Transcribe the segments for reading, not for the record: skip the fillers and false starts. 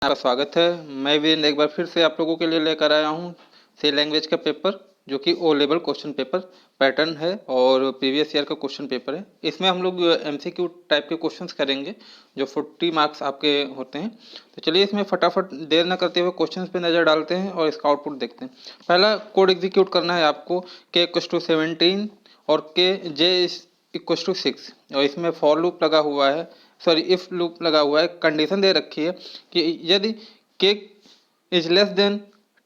आपका स्वागत है। मैं वीरेंद्र एक बार फिर से आप लोगों के लिए लेकर आया हूँ सी लैंग्वेज का पेपर, जो कि O level question paper pattern है और प्रीवियस ईयर का क्वेश्चन पेपर है। इसमें हम लोग एमसीक्यू टाइप के क्वेश्चंस करेंगे जो 40 मार्क्स आपके होते हैं। तो चलिए इसमें फटाफट देर न करते हुए क्वेश्चंस पे नज़र डालते हैं और इसका आउटपुट देखते हैं। पहला कोड एग्जीक्यूट करना है आपको k = 17 और k j = 6 और इसमें फॉर लूप लगा हुआ है, सॉरी इफ लूप लगा हुआ है। कंडीशन दे रखी है कि यदि k इज लेस देन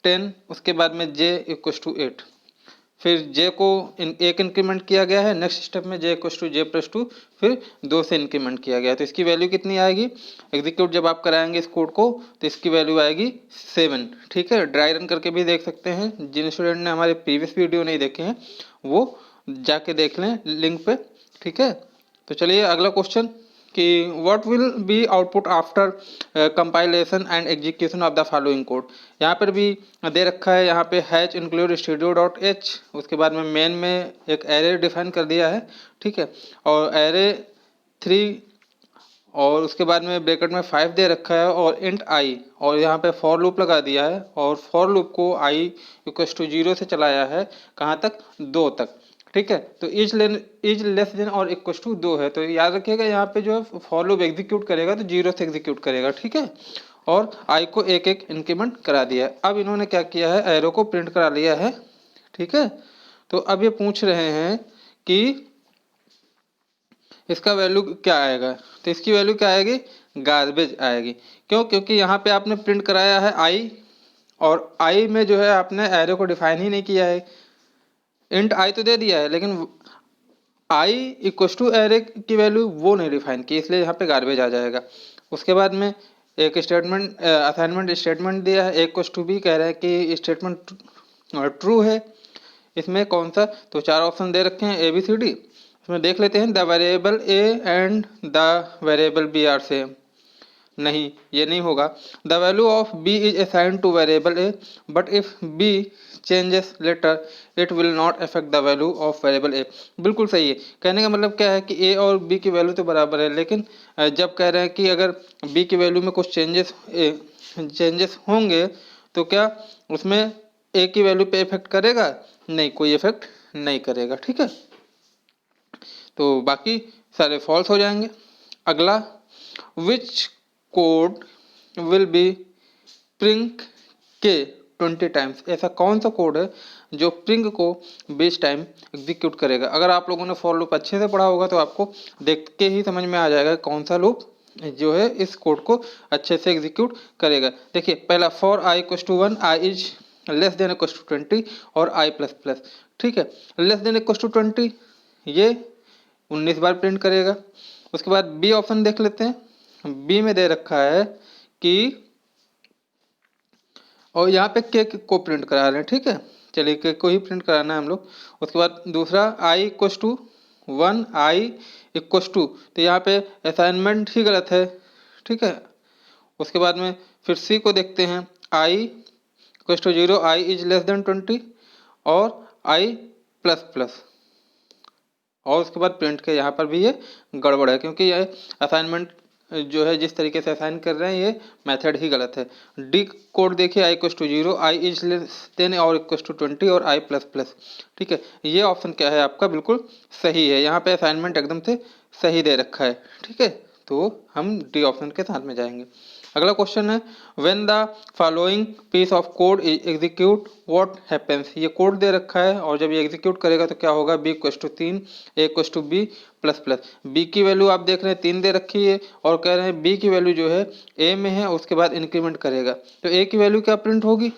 10 उसके बाद में j = 8, फिर j को एक इंक्रीमेंट किया गया है। नेक्स्ट स्टेप में j = j+2 फिर 2 से इंक्रीमेंट किया गया है। तो इसकी वैल्यू कितनी आएगी एग्जीक्यूट जब आप कराएंगे इस कोड को, तो इसकी वैल्यू आएगी 7। ठीक है, ड्राई रन करके भी देख सकते हैं। जिन स्टूडेंट ने हमारे प्रीवियस वीडियो नहीं देखे हैं वो जाके देख लें लिंक पे। ठीक है, तो चलिए अगला क्वेश्चन कि what will be output after compilation and execution of the following code. यहाँ पर भी दे रखा है, यहाँ पे हैच इंक्लूड studio.h, उसके बाद में मेन में एक एरे डिफाइन कर दिया है। ठीक है, और एरे 3 और उसके बाद में ब्रैकेट में 5 दे रखा है और इंट आई, और यहाँ पे फॉर लूप लगा दिया है और फॉर लूप को i = 0 से चलाया है कहाँ तक, 2 तक। ठीक है, तो इज लेस देन और इक्वल टू 2 है, तो याद रखिएगा यहाँ पे जो है फॉर लूप एग्जीक्यूट करेगा तो 0 से एग्जीक्यूट करेगा। ठीक है, और आई को एक एक इंक्रीमेंट करा दिया है। अब इन्होंने क्या किया है, एरो को प्रिंट करा लिया है। ठीक है, तो अब ये पूछ रहे हैं कि इसका वैल्यू क्या आएगा, तो इसकी वैल्यू क्या आएगी, गार्बेज आएगी। क्यों, क्योंकि यहाँ पे आपने प्रिंट कराया है आई, और आई में जो है आपने एरो को डिफाइन ही नहीं किया है। इंट आई तो दे दिया है लेकिन आई इक्वस टू एरे की वैल्यू वो नहीं डिफाइन की, इसलिए यहाँ पे गार्बेज आ जाएगा। उसके बाद में एक स्टेटमेंट असाइनमेंट स्टेटमेंट दिया है, एक टू बी कह रहे हैं कि स्टेटमेंट ट्रू है। इसमें कौन सा, तो 4 ऑप्शन दे रखे हैं ए बी सी डी। इसमें देख लेते हैं, the variable A and the variable B are same. नहीं, ये नहीं होगा। The value of B is assigned to variable A but if B changes later it will not affect the value of variable A. बिल्कुल सही है। कहने का मतलब क्या है कि ए और बी की वैल्यू तो बराबर है, लेकिन जब कह रहे हैं कि अगर बी की वैल्यू में कुछ चेंजेस होंगे तो क्या उसमें ए की वैल्यू पे इफेक्ट करेगा, नहीं, कोई इफेक्ट नहीं करेगा। ठीक है, तो बाकी सारे फॉल्स हो जाएंगे। अगला, विच कोड विल बी प्रिंग के 20 टाइम्स। ऐसा कौन सा कोड है जो प्रिंग को 20 टाइम एग्जीक्यूट करेगा। अगर आप लोगों ने फॉर लूप अच्छे से पढ़ा होगा तो आपको देख के ही समझ में आ जाएगा कौन सा लूप जो है इस कोड को अच्छे से एग्जीक्यूट करेगा। देखिए, पहला for i = 1, i is less than equal to 20 और i प्लस प्लस। ठीक है, लेस देन इक्वल टू 20 ये 19 बार प्रिंट करेगा। उसके बाद बी ऑप्शन देख लेते हैं। बी में दे रखा है कि, और यहाँ पे के को प्रिंट करा रहे हैं। ठीक है, चलिए के को ही प्रिंट कराना है हम लोग। उसके बाद दूसरा i = 1, i = 2, तो यहाँ पे असाइनमेंट ही गलत है। ठीक है, उसके बाद में फिर सी को देखते हैं, i = 0, i is less then 20 और i प्लस प्लस, और उसके बाद प्रिंट के यहाँ पर भी ये गड़बड़ है, क्योंकि ये असाइनमेंट जो है जिस तरीके से असाइन कर रहे हैं ये मेथड ही गलत है। डी कोड देखिए, i = 0, i is less then और इक्वल टू 20 और i प्लस प्लस। ठीक है, ये ऑप्शन क्या है आपका, बिल्कुल सही है। यहाँ पे असाइनमेंट एकदम से सही दे रखा है। ठीक है, तो हम डी ऑप्शन के साथ में जाएंगे। अगला क्वेश्चन है, when the following piece of code is execute what happens. ये कोड दे रखा है और जब ये एग्जीक्यूट करेगा तो क्या होगा, b = 3, a = b plus plus. B की वैल्यू आप देख रहे हैं 3 दे रखी है और कह रहे हैं बी की वैल्यू जो है ए में है, उसके बाद इंक्रीमेंट करेगा तो ए की वैल्यू क्या प्रिंट होगी,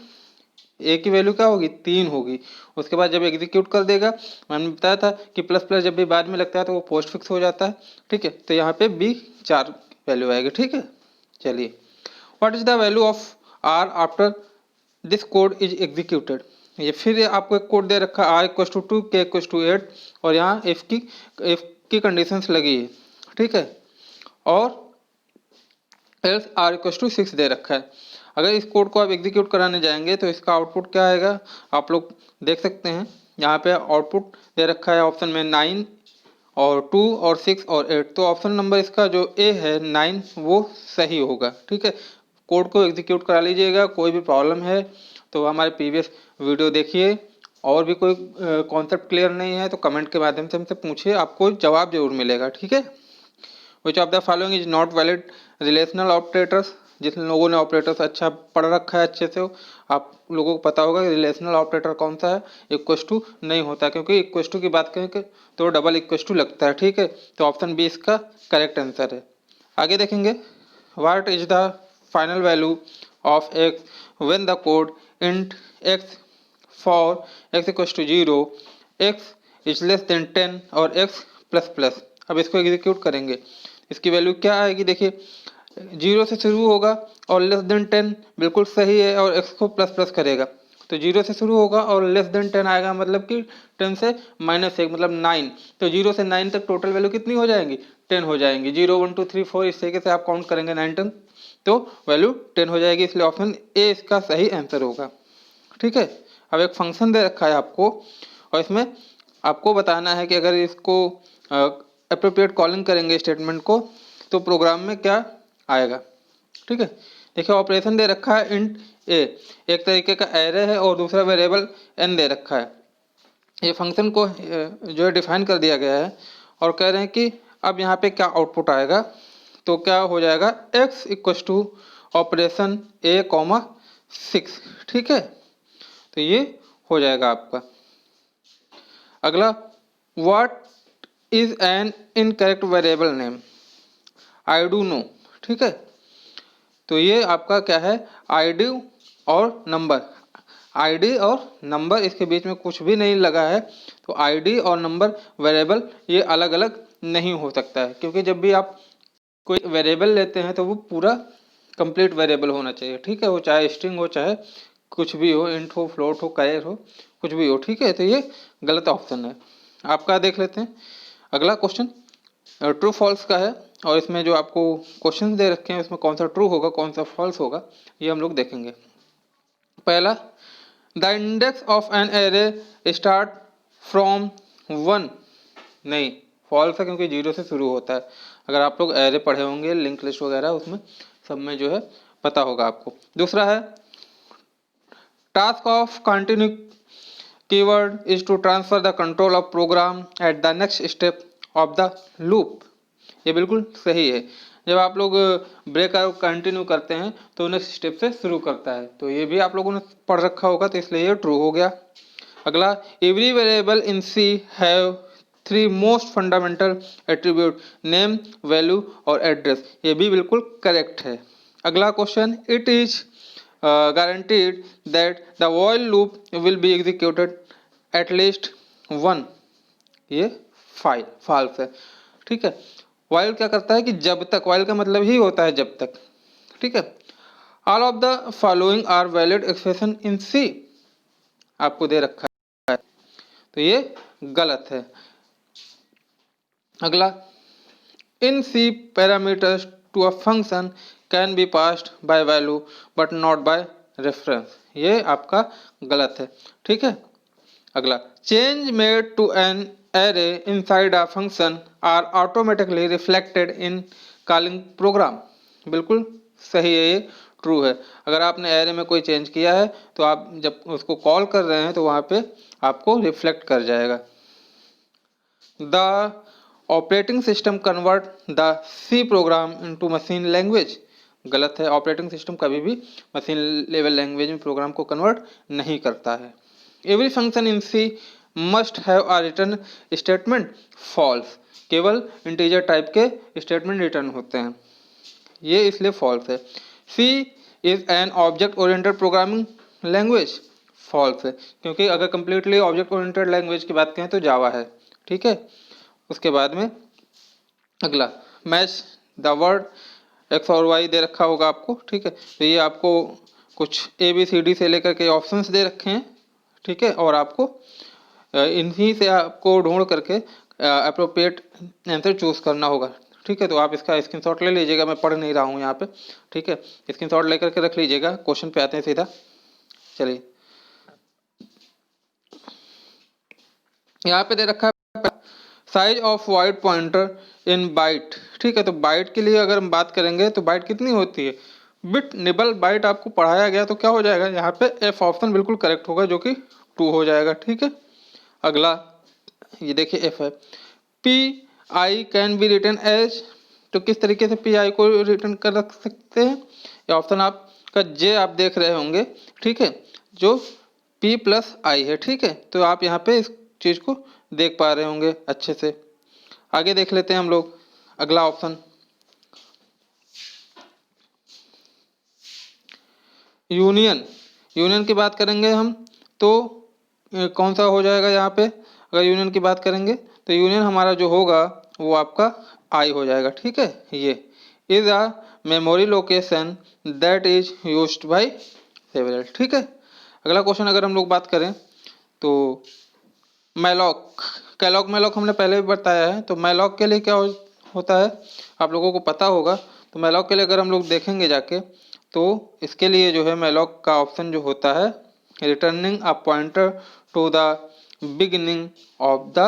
ए की वैल्यू क्या होगी, 3 होगी। उसके बाद जब एग्जीक्यूट कर देगा, मैंने बताया था कि प्लस प्लस जब भी बाद में लगता है तो वो पोस्ट फिक्स हो जाता है। ठीक है, तो यहाँ पे बी 4 वैल्यू आएगी। ठीक है, चलिए, what is the value of r after this code is executed. ये फिर आपको एक कोड दे रखा है, r = 2, k = 8 और यहाँ इफ की कंडीशंस लगी है। ठीक है, और एल्स r = 6 दे रखा है। अगर इस कोड को आप एग्जीक्यूट कराने जाएंगे तो इसका आउटपुट क्या आएगा, आप लोग देख सकते हैं। यहाँ पे आउटपुट दे रखा है ऑप्शन में 9 और 2 और 6 और 8, तो ऑप्शन नंबर इसका जो ए है 9 वो सही होगा। ठीक है, कोड को एग्जीक्यूट करा लीजिएगा। कोई भी प्रॉब्लम है तो हमारे प्रीवियस वीडियो देखिए, और भी कोई कॉन्सेप्ट क्लियर नहीं है तो कमेंट के माध्यम से हमसे पूछिए, आपको जवाब जरूर मिलेगा। ठीक है। Which of the following is not valid relational operators. जिन लोगों ने ऑपरेटर्स अच्छा पढ़ रखा है अच्छे से, आप लोगों को पता होगा रिलेशनल ऑपरेटर कौन सा है। इक्वस टू नहीं होता, क्योंकि इक्वस टू की बात करें तो डबल इक्वस टू लगता है। ठीक है, तो ऑप्शन बी इसका करेक्ट आंसर है। आगे देखेंगे, what is the final value of x when the code int x for x equals to 0, x is less than 10 और एक्स प्लस प्लस। अब इसको एग्जीक्यूट करेंगे, इसकी वैल्यू क्या आएगी? देखिए 0 से शुरू होगा और लेस देन 10 बिल्कुल सही है, और x को प्लस प्लस करेगा तो 0 से शुरू होगा और लेस देन 10 आएगा, मतलब कि 10 से -1 मतलब 9। तो 0 से 9 तक टोटल वैल्यू कितनी हो जाएंगी? 10 हो जाएंगी। 0 1 2 3 4 इस तरीके से आप काउंट करेंगे 9 तक तो वैल्यू 10 हो जाएगी, इसलिए ऑप्शन ए इसका सही आंसर होगा। ठीक है। अब एक फंक्शन दे रखा है आपको, और इसमें आपको बताना है कि अगर इसको अप्रोप्रिएट कॉलिंग करेंगे स्टेटमेंट को तो प्रोग्राम में क्या आएगा। ठीक है। देखिए ऑपरेशन दे रखा है इंट ए, एक तरीके का एरे है, और दूसरा वेरिएबल एन दे रखा है। ये फंक्शन को जो है डिफाइन कर दिया गया है, और कह रहे हैं कि अब यहाँ पे क्या आउटपुट आएगा, तो क्या हो जाएगा x equals to operation a comma 6। ठीक है, तो ये हो जाएगा आपका। अगला, what is an incorrect variable name? I do know. ठीक है, तो ये आपका क्या है? आईडी और नंबर। आईडी और नंबर, इसके बीच में कुछ भी नहीं लगा है, तो आईडी और नंबर वेरिएबल ये अलग अलग नहीं हो सकता है, क्योंकि जब भी आप कोई वेरिएबल लेते हैं तो वो पूरा कंप्लीट वेरिएबल होना चाहिए। ठीक है, वो चाहे स्ट्रिंग हो, चाहे कुछ भी हो, इंट हो, फ्लोट हो, कैर हो, कुछ भी हो। ठीक है, तो ये गलत ऑप्शन है आपका। देख लेते हैं अगला क्वेश्चन, ट्रू फॉल्स का है, और इसमें जो आपको क्वेश्चन दे रखे हैं उसमें कौन सा ट्रू होगा कौन सा फॉल्स होगा ये हम लोग देखेंगे। पहला, the index of an array start from 1। नहीं, फॉल्स है, क्योंकि 0 से शुरू होता है। अगर आप लोग एरे पढ़े होंगे लिंक लिस्ट वगैरह, उसमें सब में जो है पता होगा आपको। दूसरा है, task of continue keyword is to transfer the control of program at the next step of the loop. ये बिल्कुल सही है। जब आप लोग ब्रेक और कंटिन्यू करते हैं तो नेक्स्ट स्टेप से शुरू करता है, तो ये भी आप लोगों ने पढ़ रखा होगा, तो इसलिए ये ट्रू हो गया। अगला, every variable in C have 3 most fundamental attribute, name, value और एड्रेस। ये भी बिल्कुल करेक्ट है। अगला question, it is guaranteed that the while loop will be executed at least 1। ये false है। ठीक है, while क्या करता है कि जब तक, while का मतलब ही होता है जब तक। ठीक है, all of the following are valid expression in C आपको दे रखा है, तो ये गलत है। अगला, in C parameters to a function can be passed by value but not by reference। ये आपका गलत है। ठीक है। अगला, change made to an array inside a function are automatically reflected in calling program। बिल्कुल सही है, ये ट्रू है। अगर आपने एरे में कोई चेंज किया है तो आप जब उसको कॉल कर रहे हैं तो वहाँ पे आपको रिफ्लेक्ट कर जाएगा। The operating system convert the C program into machine language. गलत है, ऑपरेटिंग सिस्टम कभी भी मशीन लेवल लैंग्वेज में प्रोग्राम को कन्वर्ट नहीं करता है। Every function in C must have a return statement. False, केवल इंटीजर टाइप के स्टेटमेंट रिटर्न होते हैं, ये इसलिए फॉल्स है। C is an object oriented programming language. False है, क्योंकि अगर कंप्लीटली ऑब्जेक्ट ओरिएंटेड लैंग्वेज की बात करें तो जावा है। ठीक है। उसके बाद में अगला, मैच द वर्ड एक्स और वाई दे रखा होगा आपको। ठीक है, तो ये आपको कुछ ABCD से लेकर के ऑप्शंस दे रखे हैं। ठीक है, और आपको इन्हीं से आपको ढूंढ करके अप्रोप्रिएट आंसर चूज करना होगा। ठीक है, तो आप इसका स्क्रीनशॉट ले लीजिएगा, मैं पढ़ नहीं रहा हूँ यहाँ पे। ठीक है, स्क्रीनशॉट लेकर के रख लीजिएगा। क्वेश्चन पे आते हैं सीधा। चलिए, यहाँ पे दे रखा है size of wide pointer in byte. ठीक है, तो बाइट के लिए अगर हम बात करेंगे तो बाइट कितनी होती है? बिट निबल बाइट आपको पढ़ाया गया तो क्या हो जाएगा, यहाँ पे एफ ऑप्शन बिल्कुल करेक्ट होगा जो कि 2 हो जाएगा। ठीक है, अगला ये देखिए एफ है, P I can be written as, तो किस तरीके से पी आई को रिटर्न कर रख सकते हैं, ये ऑप्शन आपका जे आप देख रहे होंगे। ठीक है, जो पी प्लस आई है। ठीक है, तो आप यहाँ पे इस चीज़ को देख पा रहे होंगे अच्छे से। आगे देख लेते हैं हम लोग अगला ऑप्शन, यूनियन। यूनियन की बात करेंगे हम तो कौन सा हो जाएगा यहाँ पे, अगर यूनियन की बात करेंगे तो यूनियन हमारा जो होगा वो आपका आई हो जाएगा। ठीक है, ये is a memory location that is used by several. ठीक है, अगला क्वेश्चन अगर हम लोग बात करें तो मैलॉक, कैलॉग मैलॉक हमने पहले भी बताया है। तो मैलॉक के लिए क्या होता है आप लोगों को पता होगा। तो मैलॉक के लिए अगर हम लोग देखेंगे जाके तो इसके लिए जो है मैलॉक का ऑप्शन जो होता है, returning a pointer to the beginning of the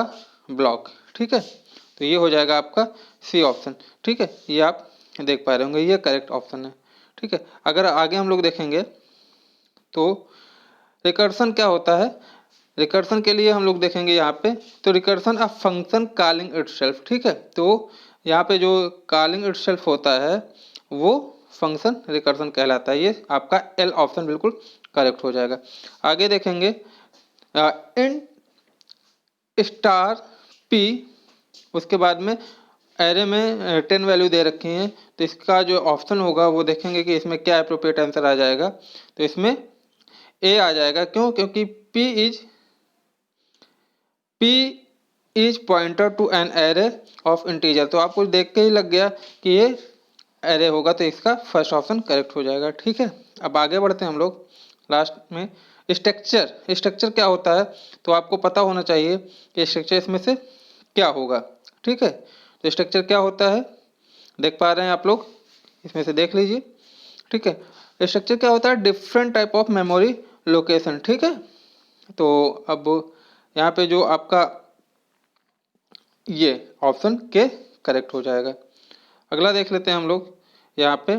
block. ठीक है, तो ये हो जाएगा आपका सी ऑप्शन। ठीक है, ये आप देख पा रहे होंगे, ये करेक्ट ऑप्शन है। ठीक है, अगर आगे हम लोग देखेंगे तो रिकर्सन क्या होता है, रिकर्सन के लिए हम लोग देखेंगे यहाँ पे, तो recursion a function calling itself. ठीक है, तो यहाँ पे जो कॉलिंग इटसेल्फ होता है वो फंक्शन रिकर्सन कहलाता है। ये आपका एल ऑप्शन बिल्कुल करेक्ट हो जाएगा। आगे देखेंगे इन स्टार पी, उसके बाद में एरे में 10 वैल्यू दे रखी हैं, तो इसका जो ऑप्शन होगा वो देखेंगे कि इसमें क्या अप्रोप्रिएट आंसर आ जाएगा। तो इसमें ए आ जाएगा, क्यों, क्योंकि P is pointer to an array of integer. तो आपको देख के ही लग गया कि ये एरे होगा, तो इसका फर्स्ट ऑप्शन करेक्ट हो जाएगा। ठीक है, अब आगे बढ़ते हैं हम लोग लास्ट में। स्ट्रक्चर, स्ट्रक्चर क्या होता है तो आपको पता होना चाहिए कि स्ट्रक्चर इसमें से क्या होगा। ठीक है, तो स्ट्रक्चर क्या होता है देख पा रहे हैं आप लोग, इसमें से देख लीजिए। ठीक है, स्ट्रक्चर क्या होता है, different type of memory location. ठीक है, तो अब यहाँ पे जो आपका ये ऑप्शन के करेक्ट हो जाएगा। अगला देख लेते हैं हम लोग यहाँ पे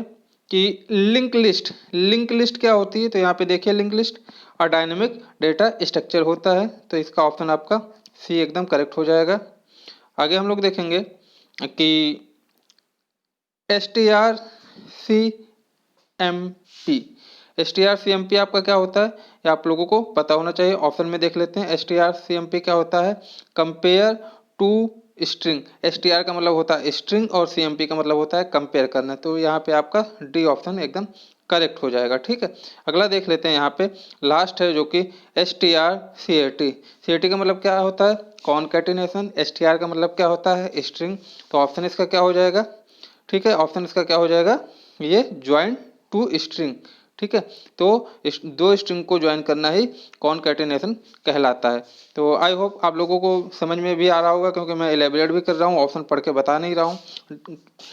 कि लिंक लिस्ट, लिंक लिस्ट क्या होती है, तो यहाँ पे देखिए लिंक लिस्ट और डायनेमिक डेटा स्ट्रक्चर होता है, तो इसका ऑप्शन आपका सी एकदम करेक्ट हो जाएगा। आगे हम लोग देखेंगे कि STRCMP, STRCMP आपका क्या होता है ये आप लोगों को पता होना चाहिए। ऑप्शन में देख लेते हैं STRCMP क्या होता है, कंपेयर टू स्ट्रिंग। STR का मतलब होता है स्ट्रिंग और CMP का मतलब होता है कंपेयर करना। तो यहाँ पे आपका डी ऑप्शन एकदम करेक्ट हो जाएगा। ठीक है, अगला देख लेते हैं यहाँ पे लास्ट है जो कि STRCAT। CAT का मतलब क्या होता है, कॉनकैटिनेशन। STR का मतलब क्या होता है, स्ट्रिंग। तो ऑप्शन इसका क्या हो जाएगा, ठीक है, ऑप्शन इसका क्या हो जाएगा, ये ज्वाइन टू स्ट्रिंग। ठीक है, तो इस दो स्ट्रिंग को ज्वाइन करना ही कॉनकैटिनेशन कहलाता है। तो आई होप आप लोगों को समझ में भी आ रहा होगा, क्योंकि मैं एलेबरेट भी कर रहा हूँ, ऑप्शन पढ़ के बता नहीं रहा हूँ।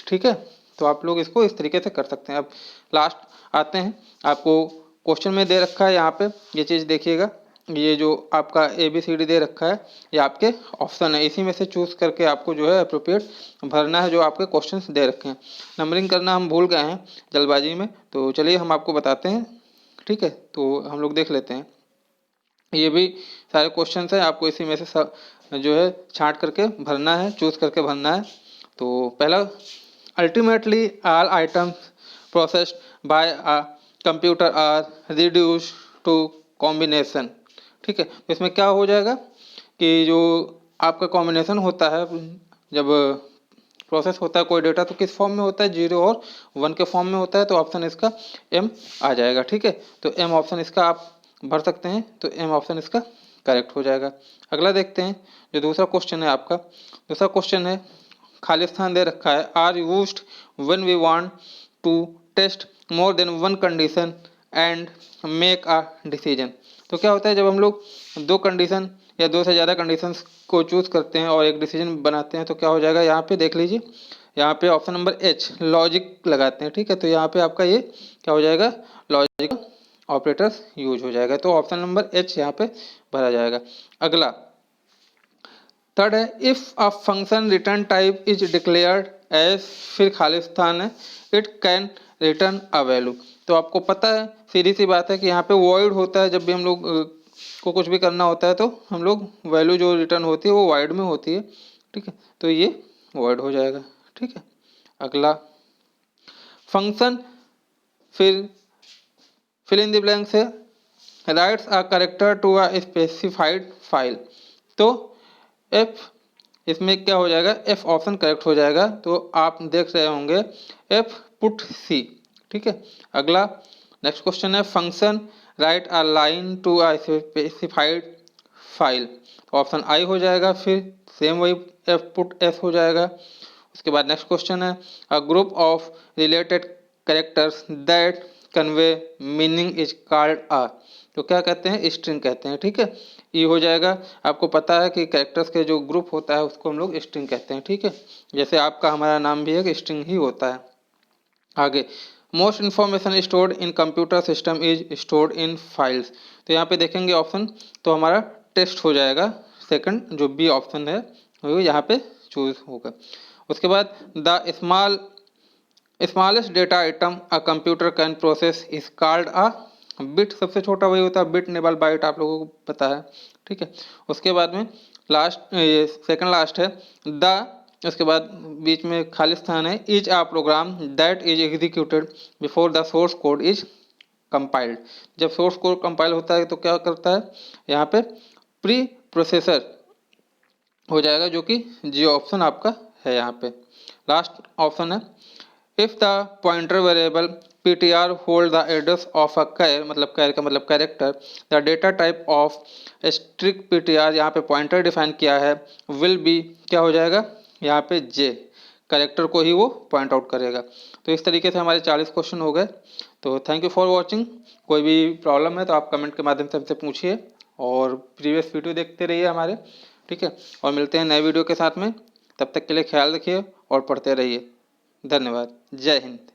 ठीक है, तो आप लोग इसको इस तरीके से कर सकते हैं। अब लास्ट आते हैं, आपको क्वेश्चन में दे रखा है यहाँ पे, ये चीज़ देखिएगा, ये जो आपका ABCD दे रखा है ये आपके ऑप्शन है, इसी में से चूज करके आपको जो है अप्रोप्रिएट भरना है जो आपके क्वेश्चंस दे रखे हैं। नंबरिंग करना हम भूल गए हैं जल्दबाजी में, तो चलिए हम आपको बताते हैं। ठीक है, तो हम लोग देख लेते हैं, ये भी सारे क्वेश्चंस हैं, आपको इसी में से सब जो है छांट करके भरना है, चूज करके भरना है। तो पहला, ultimately all items processed by a computer are reduce to combination. ठीक है, तो इसमें क्या हो जाएगा कि जो आपका कॉम्बिनेशन होता है, जब प्रोसेस होता है कोई डेटा तो किस फॉर्म में होता है, 0 और 1 के फॉर्म में होता है, तो ऑप्शन इसका M आ जाएगा। ठीक है, तो M ऑप्शन इसका आप भर सकते हैं, तो M ऑप्शन इसका करेक्ट हो जाएगा। अगला देखते हैं, जो दूसरा क्वेश्चन है आपका, दूसरा क्वेश्चन है खाली स्थान दे रखा है, are used when we want to test more than one condition and make a decision. तो क्या होता है जब हम लोग दो कंडीशन या दो से ज़्यादा कंडीशंस को चूज करते हैं और एक डिसीजन बनाते हैं, तो क्या हो जाएगा, यहाँ पे देख लीजिए, यहाँ पे ऑप्शन नंबर H लॉजिक लगाते हैं। ठीक है, तो यहाँ पे आपका ये क्या हो जाएगा, लॉजिकल ऑपरेटर्स यूज हो जाएगा, तो ऑप्शन नंबर H यहाँ पे भरा जाएगा। अगला थर्ड है, if a function return type is declared as, फिर खाली स्थान है, it can return a value. तो आपको पता है, सीधी सी बात है कि यहाँ पे वॉइड होता है, जब भी हम लोग को कुछ भी करना होता है तो हम लोग वैल्यू जो रिटर्न होती है वो वॉइड में होती है, ठीक है, तो ये वॉइड हो जाएगा, ठीक है। अगला फंक्शन, फिर फिल इन द ब्लैंक से writes a character to a specified file. तो एफ, इसमें क्या हो जाएगा, एफ ऑप्शन करेक्ट हो जाएगा, तो आप देख रहे होंगे एफ पुट सी, ठीक है। अगला नेक्स्ट क्वेश्चन है function write a line to a specified file, option आई हो जाएगा, फिर सेम वही एफ पुट एस हो जाएगा। उसके बाद नेक्स्ट क्वेश्चन है a group of related characters that convey meaning is called a, तो क्या कहते हैं, स्ट्रिंग कहते हैं, ठीक है। ये हो जाएगा, आपको पता है कि कैरेक्टर्स के जो ग्रुप होता है उसको हम लोग स्ट्रिंग कहते हैं, ठीक है, जैसे आपका हमारा नाम भी एक स्ट्रिंग ही होता है। आगे most information stored in computer system is stored in files, तो यहाँ पे देखेंगे ऑप्शन, तो हमारा टेस्ट हो जाएगा, सेकंड जो बी ऑप्शन है वो यहाँ पे चूज होगा। उसके बाद the smallest data item a computer can process is called a bit, सबसे छोटा वही होता है बिट नेबल बाइट, आप लोगों को पता है, ठीक है। उसके बाद में लास्ट, सेकंड लास्ट है द, उसके बाद बीच में खाली स्थान है, is a program that is executed before the source code is compiled. जब सोर्स कोड कंपाइल होता है तो क्या करता है, यहाँ पे प्री प्रोसेसर हो जाएगा, जो कि जी ऑप्शन आपका है यहाँ पे। लास्ट ऑप्शन है if the pointer variable ptr hold the address of a char, मतलब कैर का मतलब character, the data type of string ptr, यहाँ पे पॉइंटर डिफाइन किया है, विल बी क्या हो जाएगा यहाँ पे जे, कैरेक्टर को ही वो पॉइंट आउट करेगा। तो इस तरीके से हमारे 40 क्वेश्चन हो गए। तो थैंक यू फॉर वॉचिंग। कोई भी प्रॉब्लम है तो आप कमेंट के माध्यम से हमसे पूछिए, और प्रीवियस वीडियो देखते रहिए हमारे, ठीक है। और मिलते हैं नए वीडियो के साथ में, तब तक के लिए ख्याल रखिए और पढ़ते रहिए। धन्यवाद। जय हिंद।